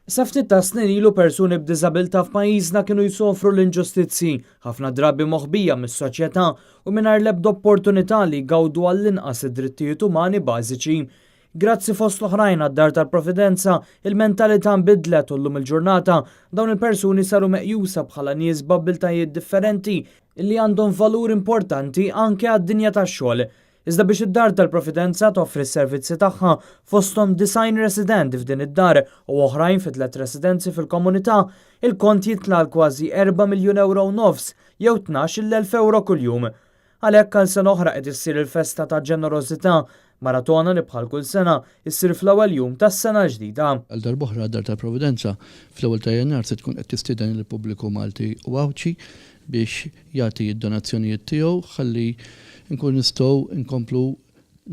Sa ftit ta' snin ilu persuni b'diżabilità f'pajjiżna kienu jsofru l-inġustizzi, ħafna drabi moħbija mis-soċjetà u mingħajr l-ebda opportunità li jgawdu għall-inqas id-drittijiet umani bażiċi. Grazzi fost l-oħrajn għad-Dar tal-Providenza, il-mentalità nbidlet u llum il-ġurnata dawn il-persuni saru meqjusa bħala nies b'abbiltajiet differenti li għandhom valur importanti anke għad-dinja tax-xogħol. Iżda biex id-Dar tal-Providenza toffri s-servizzi tagħha fosthom 90 residenti f'din id-dar u oħrajn fi 3 residenzi fil-komunità, il-kont jitla kważi 4 miljun euro u nofs jew 12,000 euro kuljum. Għalhekk għal sena oħra qed issir il-Festa ta' Ġeneroiżtà, maratona li bħal kull sena issir fl-ewwel jum tas-sena ġdida. Għal darb'oħra d-Dar tal-Providenza fl-ewwel ta' Jannar se tkun qed tistieden lill-pubbliku Malti u Awċi biex jagħti d-donazzjonijiet tiegħu ħalli nkun nistgħu nkomplu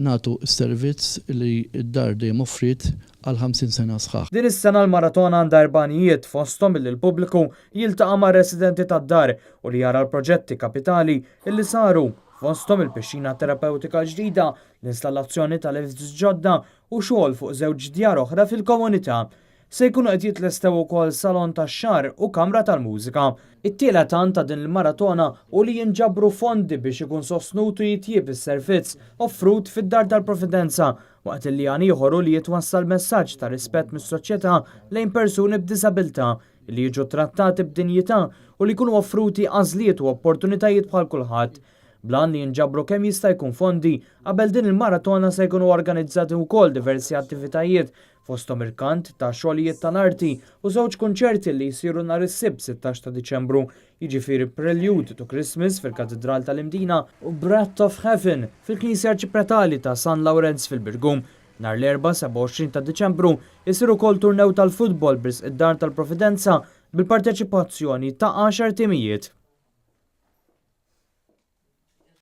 nagħtu s-servizz li d-dar dejjem offrit għal 50 sena sħaħ. Din is-sena l-maratona għandha erbanijiet fosthom illi l-pubbliku jiltaqa' ma' residenti tad-dar u li jara l-proġetti kapitali illi saru fosthom il-pixxina terapeutika ġdida, l-installazzjoni tal-lifts ġodda u xogħol fuq żewġ djar oħra fil-komunità. Se jkunu qed jitlestew ukoll salon tax-xahar u kamra tal-mużika. It-tielet għan ta' din il-maratona u li jinġabru fondi biex ikun sostnutu jitjieb is-servizz offrut fid-Dar tal-Providenza waqt li għan ieħor li jitwassal messaġġ ta' rispett mis-soċjetà lejn persuni b'diżabilità li jiġu trattati b'dinjità u li jkunu offruti għażliet u opportunitajiet bħal kulħadd. Blan li jinġabru kemm jista' jkun fondi, qabel din il-maratona se jkunu organizzati wkoll diversi attivitajiet fosthom il-kant ta' xogħlijiet tal-arti u żewġ kunċerti li jsiru nhar is-Sibt 16 ta' Diċembru, jiġifieri Prelude to Christmas fil-Katedral tal-Imdina u Breath of Heaven fil-Knisja Arċipretali ta' San Lawrence fil-Birgum. Nhar l-erba' 27 ta' Diċembru jsiru wkoll turnew tal-futbol b'risq id-Dar tal-Providenza bil-parteċipazzjoni ta' 10 timijiet.